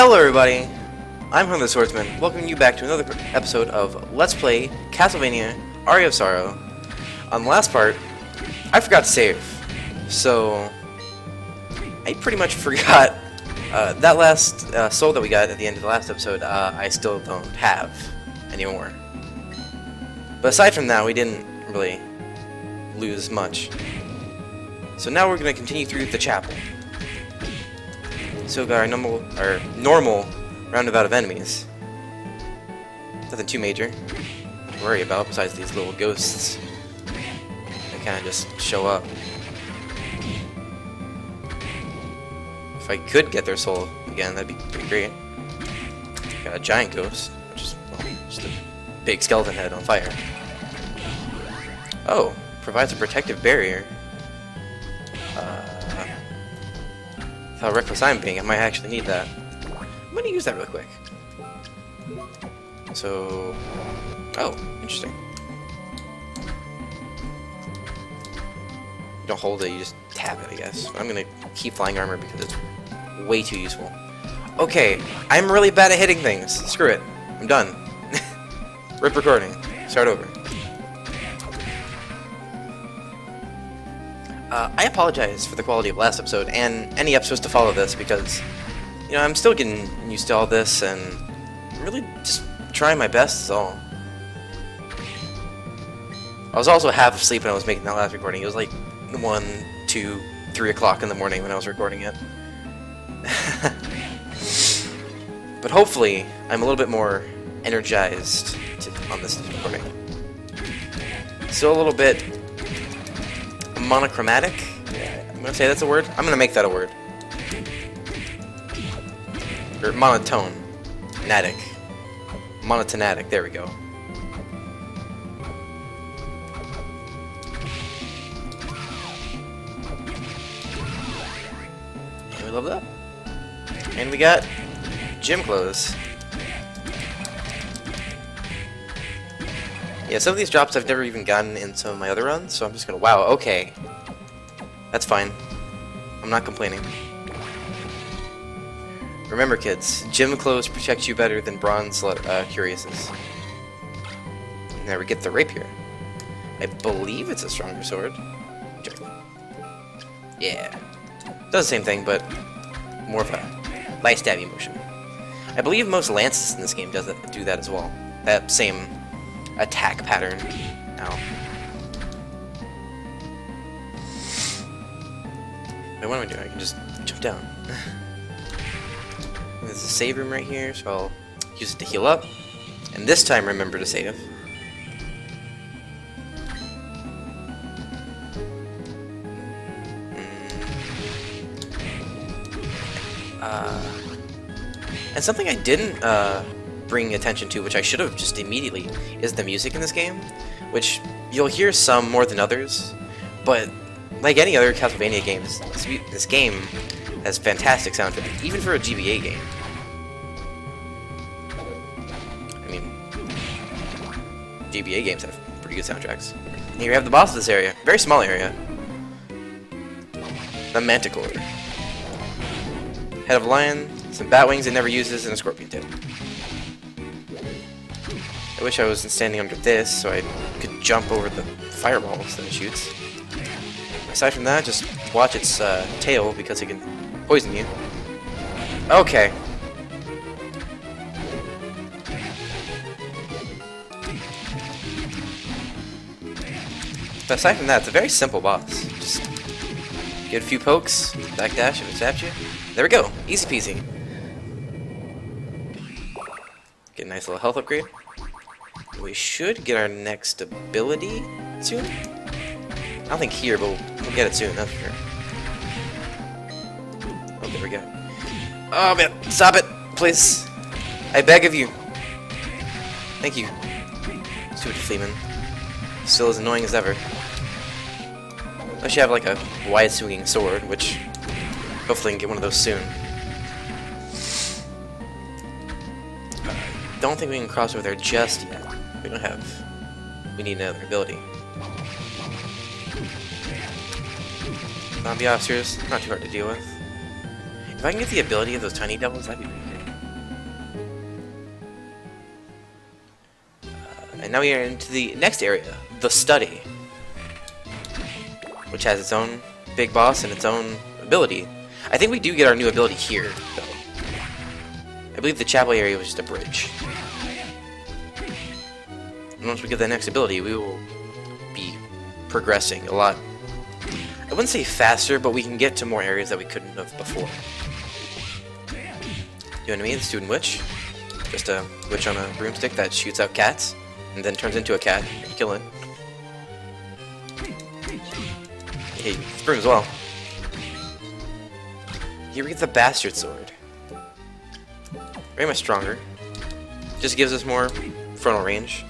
Hello everybody, I'm the Swordsman, welcoming you back to another episode of Let's Play Castlevania Aria of Sorrow. On the last part, I forgot to save, so I pretty much forgot that last soul that we got at the end of the last episode. I still don't have anymore. But aside from that, we didn't really lose much. So now we're going to continue through the chapel. So we got our normal roundabout of enemies. Nothing too major to worry about besides these little ghosts that kind of just show up. If I could get their soul again, that'd be pretty great. Got a giant ghost, which is, well, just a big skeleton head on fire. Oh, provides a protective barrier. How reckless I'm being, I might actually need that. I'm gonna use that real quick. So, oh, interesting. You don't hold it, you just tap it, I guess. I'm gonna keep flying armor because it's way too useful. Okay, I'm really bad at hitting things. Screw it. I'm done. Rip recording. Start over. I apologize for the quality of last episode and any episodes to follow this because, you know, I'm still getting used to all this and I'm really just trying my best is all. I was also half asleep when I was making that last recording. It was like 1, 2, 3 o'clock in the morning when I was recording it. But hopefully, I'm a little bit more energized on this recording. Still a little bit monochromatic. I'm gonna say that's a word. I'm gonna make that a word. Or monotone. Natic. Monotonatic. There we go. And we leveled up. And we got gym clothes. Yeah, some of these drops I've never even gotten in some of my other runs, so I'm just gonna, wow, okay. That's fine. I'm not complaining. Remember kids, gym clothes protect you better than bronze cuirasses. And there we get the rapier. I believe it's a stronger sword. Check. Yeah. Does the same thing, but more of a light stabby motion. I believe most lances in this game do that as well. That same attack pattern. Ow. Wait, what am I doing? I can just jump down. There's a save room right here, so I'll use it to heal up. And this time, remember to save. And something I didn't bring attention to, which I should have just immediately, is the music in this game, which you'll hear some more than others, but like any other Castlevania games, this game has fantastic soundtrack, even for a GBA game. I mean, GBA games have pretty good soundtracks. And here we have the boss of this area, very small area, the Manticore. Head of a lion, some bat wings it never uses, and a scorpion tail. I wish I wasn't standing under this so I could jump over the fireballs that it shoots. Aside from that, just watch its tail because it can poison you. Okay. But aside from that, it's a very simple boss. Just get a few pokes, backdash if it zaps you. There we go, easy peasy. Get a nice little health upgrade. We should get our next ability soon. I don't think here, but we'll get it soon, that's for sure. Oh, there we go. Oh man, stop it, please. I beg of you. Thank you. Stupid Fleeman. Still as annoying as ever. Unless you have like a wide swinging sword, which hopefully I can get one of those soon. Don't think we can cross over there just yet. We don't have. We need another ability. Zombie officers, not too hard to deal with. If I can get the ability of those tiny devils, that'd be pretty great. And now we are into the next area, the study, which has its own big boss and its own ability. I think we do get our new ability here, though. I believe the chapel area was just a bridge. And once we get the next ability, we will be progressing a lot. I wouldn't say faster, but we can get to more areas that we couldn't have before. You know what I mean? The student witch. Just a witch on a broomstick that shoots out cats, and then turns into a cat and kill it. Hey, it's broom as well. Here we get the bastard sword. Very much stronger. Just gives us more frontal range.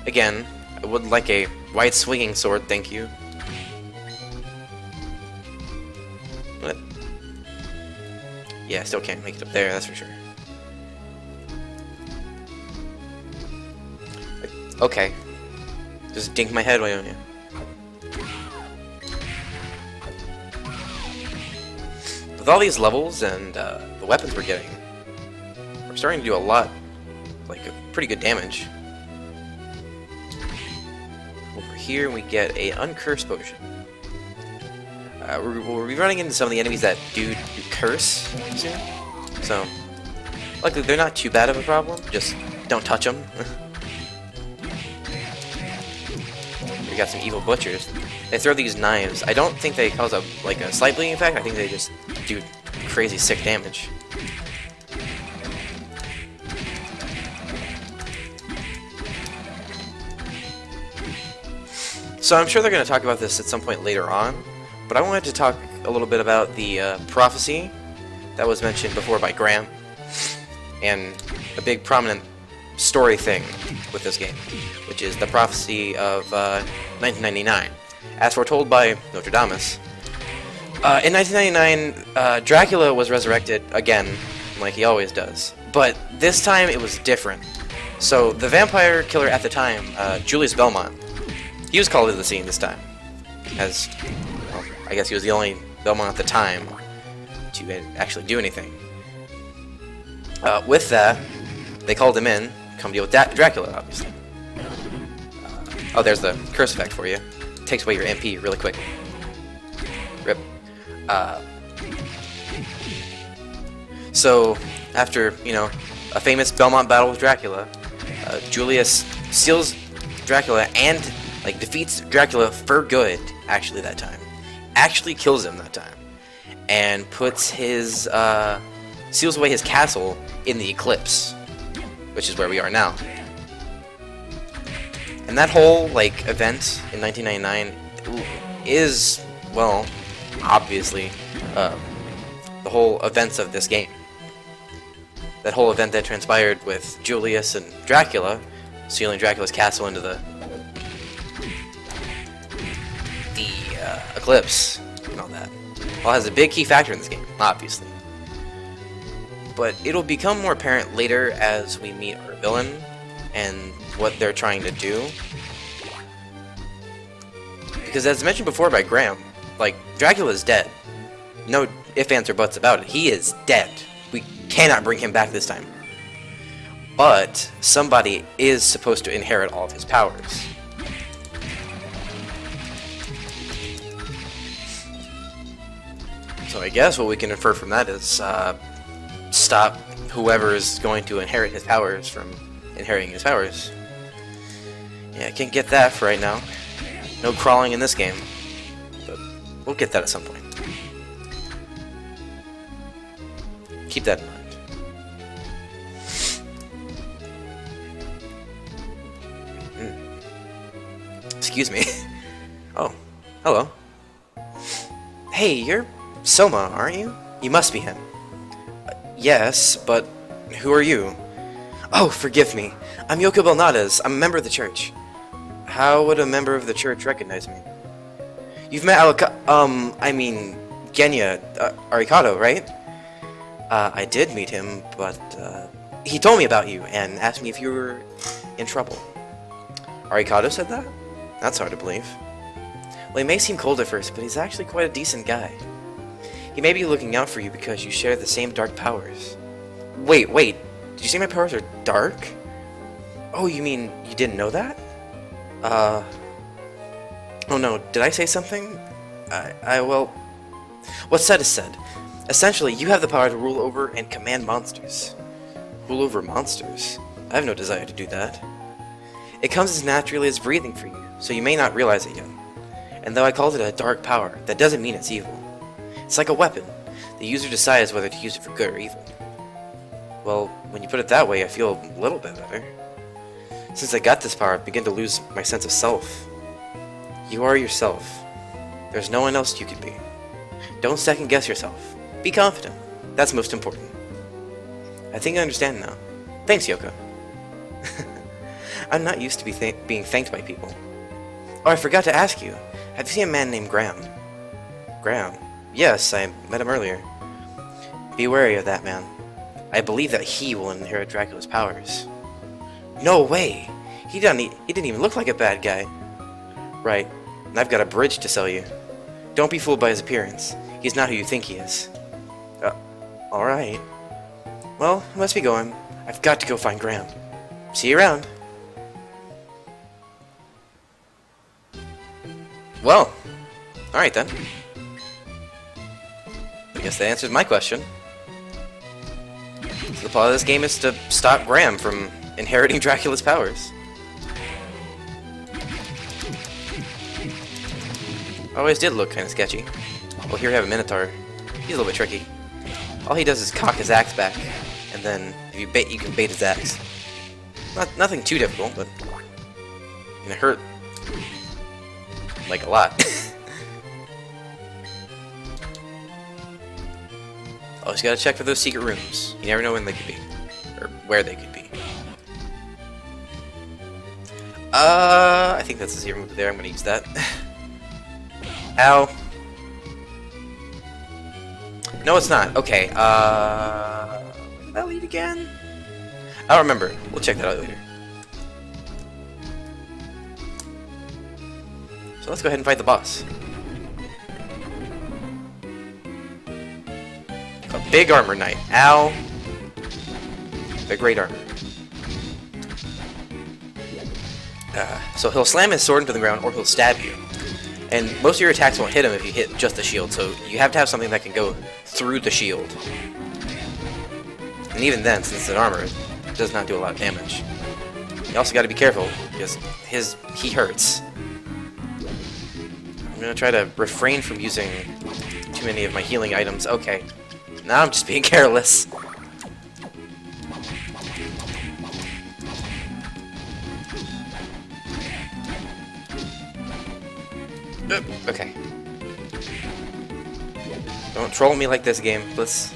Again, I would like a wide swinging sword, thank you. What? Yeah, I still can't make it up there, that's for sure. Okay. Just dink my head, why don't you? With all these levels and the weapons we're getting, we're starting to do a lot, like a pretty good damage. Over here we get a uncursed potion. We'll be running into some of the enemies that do curse soon, so luckily they're not too bad of a problem, just don't touch them. We got some evil butchers. They throw these knives. I don't think they cause a slight bleeding effect. I think they just do crazy sick damage. So I'm sure they're going to talk about this at some point later on, but I wanted to talk a little bit about the prophecy that was mentioned before by Graham, and a big prominent story thing with this game, which is the prophecy of 1999. As foretold by Nostradamus, in 1999, Dracula was resurrected again, like he always does. But this time it was different. So the vampire killer at the time, Julius Belmont, he was called to the scene this time. As, well, I guess he was the only Belmont at the time to actually do anything. With that, they called him in, come deal with Dracula, obviously. Oh, there's the curse effect for you. Takes away your MP really quick. Rip. So, after, you know, a famous Belmont battle with Dracula, Julius steals Dracula and, like, defeats Dracula for good, actually, that time. Actually kills him that time. And puts his, seals away his castle in the Eclipse, which is where we are now. And that whole, like, event in 1999 is, well, obviously, the whole events of this game. That whole event that transpired with Julius and Dracula, sealing Dracula's castle into the Eclipse, and all that. Well, it has a big key factor in this game, obviously. But it'll become more apparent later as we meet our villain and what they're trying to do. Because as mentioned before by Graham, like, Dracula's dead. No ifs, ands, or buts about it. He is dead. We cannot bring him back this time. But somebody is supposed to inherit all of his powers. So I guess what we can infer from that is stop whoever is going to inherit his powers from inheriting his powers. Yeah, I can't get that for right now. No crawling in this game. But we'll get that at some point. Keep that in mind. Excuse me. Oh, hello. Hey, you're Soma, aren't you? You must be him. Yes, but who are you? Oh, forgive me. I'm Yoko Belnades. I'm a member of the church. How would a member of the church recognize me? You've met Genya Arikado, right? I did meet him, but he told me about you and asked me if you were in trouble. Arikado said that? That's hard to believe. Well, he may seem cold at first, but he's actually quite a decent guy. He may be looking out for you because you share the same dark powers. Wait, did you say my powers are dark? Oh, you mean you didn't know that? Uh... Oh no, did I say something? Well... What's said is said. Essentially, you have the power to rule over and command monsters. Rule over monsters? I have no desire to do that. It comes as naturally as breathing for you, so you may not realize it yet. And though I called it a dark power, that doesn't mean it's evil. It's like a weapon. The user decides whether to use it for good or evil. Well, when you put it that way, I feel a little bit better. Since I got this power, I've begun to lose my sense of self. You are yourself. There's no one else you could be. Don't second guess yourself. Be confident. That's most important. I think I understand now. Thanks, Yoko. I'm not used to being thanked by people. Oh, I forgot to ask you. Have you seen a man named Graham? Graham? Yes, I met him earlier. Be wary of that man. I believe that he will inherit Dracula's powers. No way! He didn't even look like a bad guy. Right, and I've got a bridge to sell you. Don't be fooled by his appearance. He's not who you think he is. Alright. Well, I must be going. I've got to go find Graham. See you around. Well, alright then. I guess that answers my question. So the plot of this game is to stop Graham from inheriting Dracula's powers. Always did look kind of sketchy. Well, here we have a Minotaur. He's a little bit tricky. All he does is cock his axe back, and then if you bait, you can bait his axe. Nothing too difficult, but gonna hurt like a lot. Always gotta check for those secret rooms. You never know when they could be, or where they could be. I think that's a zero move there. I'm gonna use that. Ow. No, it's not. Okay, did that lead again? I don't remember. We'll check that out later. So let's go ahead and fight the boss. A big armor knight. Ow. The great armor. So he'll slam his sword into the ground or he'll stab you. And most of your attacks won't hit him if you hit just the shield, so you have to have something that can go through the shield. And even then, since it's an armor, it does not do a lot of damage. You also got to be careful, because he hurts. I'm going to try to refrain from using too many of my healing items. Okay, now I'm just being careless. Okay. Don't troll me like this, game. Let's...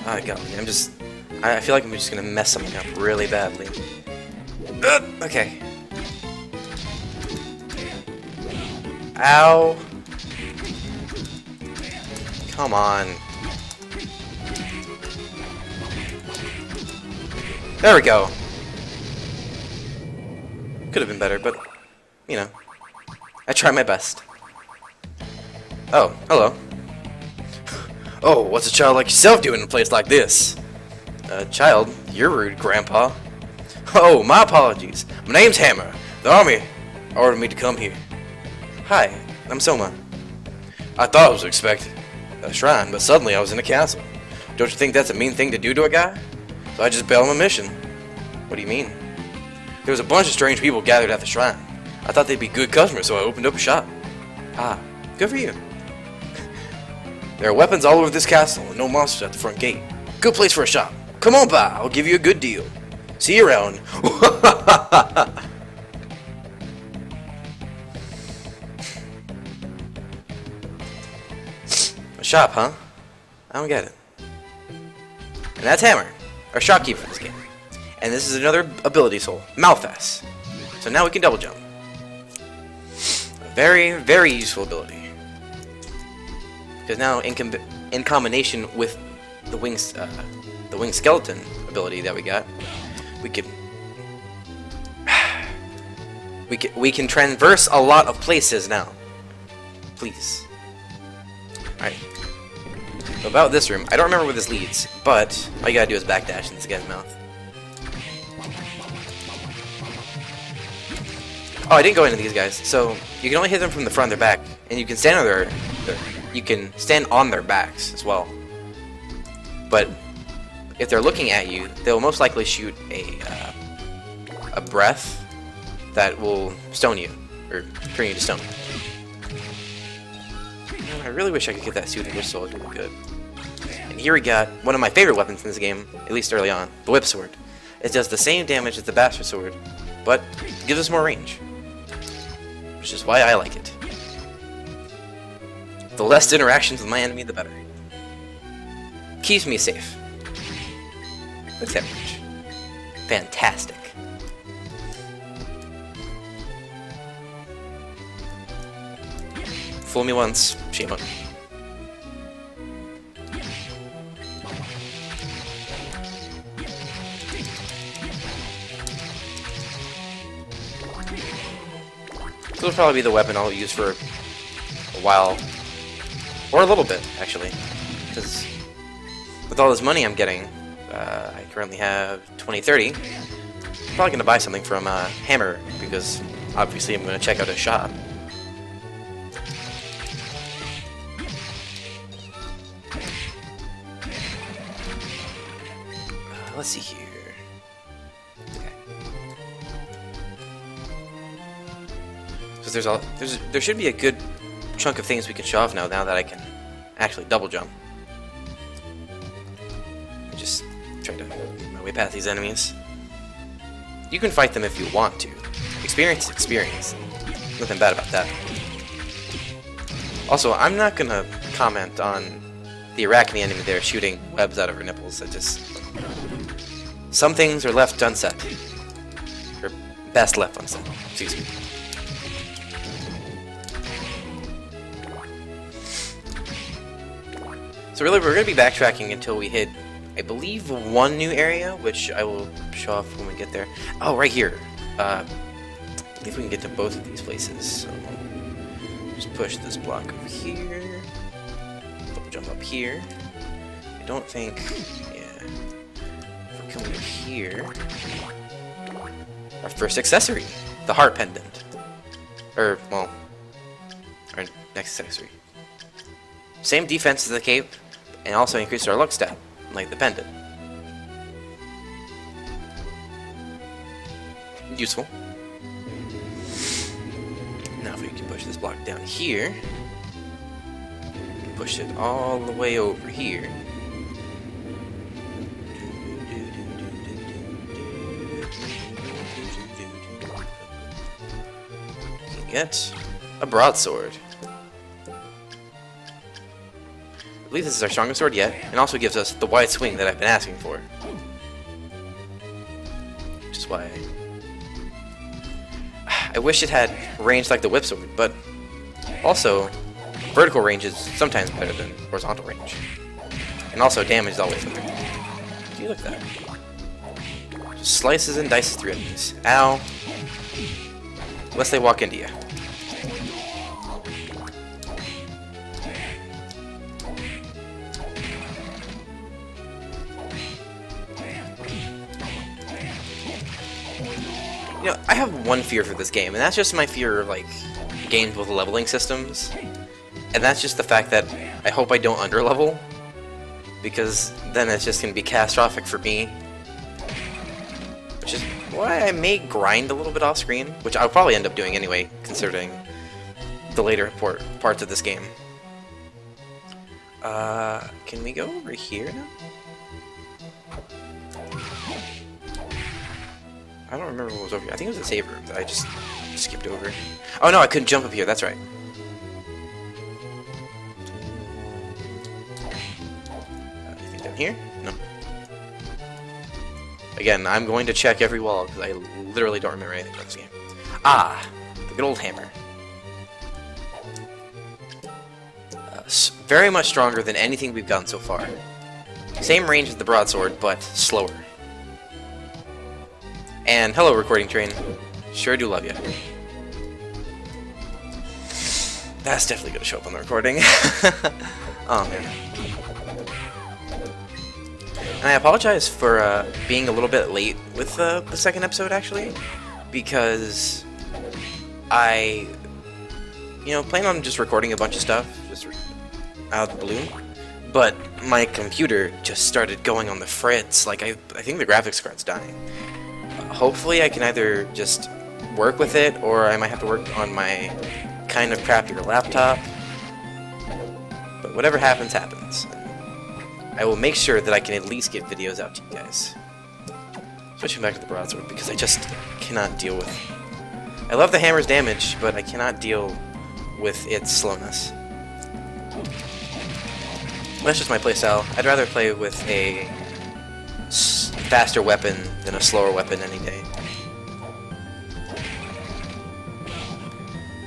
Oh, God, I feel like I'm just gonna mess something up really badly. Okay. Ow. Come on. There we go. Could have been better, but... you know, I try my best. Oh, hello. Oh, what's a child like yourself doing in a place like this? Child, you're rude, Grandpa. Oh, my apologies. My name's Hammer. The army ordered me to come here. Hi, I'm Soma. I thought I was expecting a shrine, but suddenly I was in a castle. Don't you think that's a mean thing to do to a guy? So I just bailed on my mission. What do you mean? There was a bunch of strange people gathered at the shrine. I thought they'd be good customers, so I opened up a shop. Ah, good for you. There are weapons all over this castle, and no monsters at the front gate. Good place for a shop. Come on by, I'll give you a good deal. See you around. A shop, huh? I don't get it. And that's Hammer, our shopkeeper for this game. And this is another ability soul, Malphas. So now we can double jump. A very, very useful ability. Because now, in combination with the winged skeleton ability that we got, we can traverse a lot of places now. Please. Alright. So about this room, I don't remember where this leads, but all you gotta do is backdash in this guy's mouth. Oh, I didn't go into these guys. So you can only hit them from the front or their back, and you can stand on their backs as well. But if they're looking at you, they'll most likely shoot a breath that will stone you or turn you to stone. I really wish I could get that suited whistle. It would be good. And here we got one of my favorite weapons in this game, at least early on, the whip sword. It does the same damage as the bastard sword, but gives us more range, which is why I like it. The less interactions with my enemy, the better. Keeps me safe. Look at that range. Fantastic. Fool me once, shame on me. This will probably be the weapon I'll use for a while. Or a little bit, actually. Because with all this money I'm getting, I currently have 2030. I'm probably going to buy something from Hammer, because obviously I'm going to check out his shop. Let's see here. Okay. Because there should be a good chunk of things we can show off now that I can actually double jump. Just try to make my way past these enemies. You can fight them if you want to. Experience is experience. Nothing bad about that. Also, I'm not gonna comment on the Arachne enemy there shooting webs out of her nipples. Some things are left unsaid. Or best left unsaid. Excuse me. So really, we're going to be backtracking until we hit, I believe, one new area, which I will show off when we get there. Oh, right here. I believe we can get to both of these places. So just push this block over here. Double jump up here. I don't think... Yeah. If we come over here... Our first accessory. The heart pendant. Or, well... Our next accessory. Same defense as the cape, and also increase our luck stat, like the pendant. Useful. Now if we can push this block down here, push it all the way over here. You can get a broadsword. I believe this is our strongest sword yet, and also gives us the wide swing that I've been asking for. Which is why I wish it had range like the whip sword, but also vertical range is sometimes better than horizontal range. And also damage is always better. Do you look at that? Just slices and dices through enemies. Ow. Unless they walk into you. You know, I have one fear for this game, and that's just my fear of, like, games with leveling systems. And that's just the fact that I hope I don't underlevel, because then it's just going to be catastrophic for me. Which is why I may grind a little bit off screen, which I'll probably end up doing anyway, considering the later parts of this game. Can we go over here now? I don't remember what was over here. I think it was a save room that I just skipped over. Oh no, I couldn't jump up here, that's right. Anything down here? No. Again, I'm going to check every wall because I literally don't remember anything about this game. Ah, the good old hammer. Very much stronger than anything we've gotten so far. Same range as the broadsword, but slower. And hello, recording train. Sure do love you. That's definitely going to show up on the recording. Oh, man. And I apologize for being a little bit late with the second episode, actually. Because I, plan on just recording a bunch of stuff, just out of the blue. But my computer just started going on the fritz. Like, I think the graphics card's dying. Hopefully I can either just work with it, or I might have to work on my kind of crappier laptop. But whatever happens, happens. I will make sure that I can at least get videos out to you guys. Switching back to the broadsword, because I just cannot deal with... I love the hammer's damage, but I cannot deal with its slowness. That's just my playstyle. I'd rather play with a faster weapon than a slower weapon any day.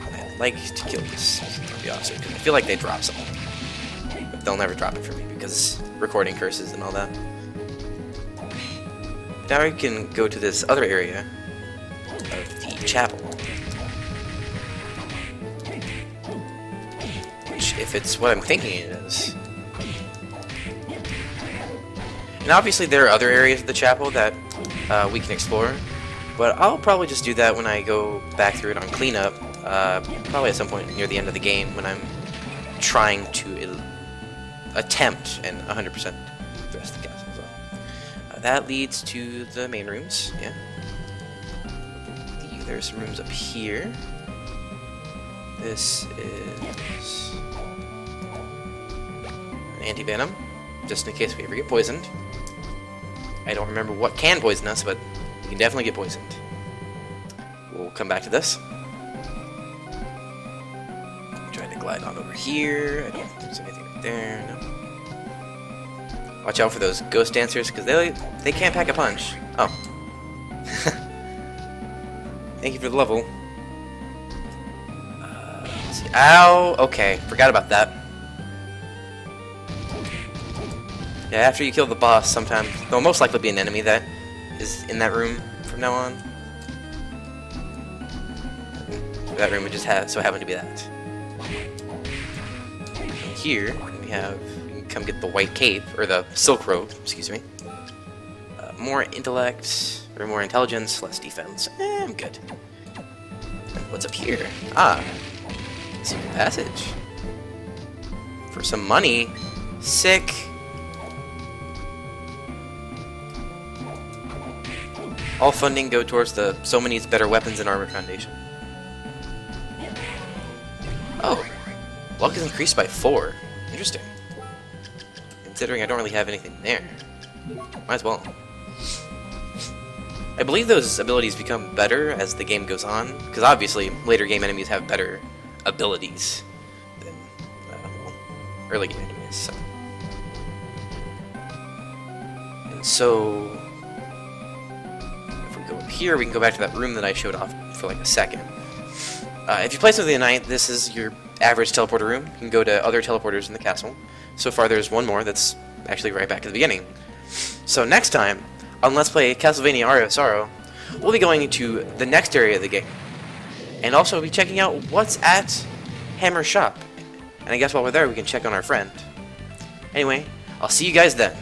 I'd like to kill this, to be honest with you. I feel like they drop something. But they'll never drop it for me because recording curses and all that. Now we can go to this other area of the chapel. Which, if it's what I'm thinking it is... And obviously there are other areas of the chapel that we can explore, but I'll probably just do that when I go back through it on cleanup, probably at some point near the end of the game when I'm trying to attempt and 100% the rest of the castle. So, that leads to the main rooms, yeah. There's some rooms up here. This is an anti-venom, just in case we ever get poisoned. I don't remember what can poison us, but we can definitely get poisoned. We'll come back to this. Try to glide on over here. I don't think there's anything right there. No. Watch out for those ghost dancers, because they can't pack a punch. Oh. Thank you for the level. Let's see. Ow! Okay, forgot about that. Yeah, after you kill the boss, sometimes there'll most likely be an enemy that is in that room from now on. That room would just so happen to be that. And here we have, you can come get the white cape, or the silk robe, excuse me. More intellect, or more intelligence, less defense. I'm good. And what's up here? Ah, secret passage. For some money. Sick. All funding go towards the So Many's Better Weapons and Armor Foundation. Oh, luck is increased by 4. Interesting. Considering I don't really have anything there. Might as well. I believe those abilities become better as the game goes on, because obviously later game enemies have better abilities than early game enemies. So. And so... here we can go back to that room that I showed off for like a second. If you play Symphony of the Night, this is your average teleporter room. You can go to other teleporters in the castle. So far there's one more that's actually right back to the beginning. So next time, on Let's Play Castlevania Aria of Sorrow, we'll be going to the next area of the game. And also be checking out what's at Hammer's shop. And I guess while we're there we can check on our friend. Anyway, I'll see you guys then.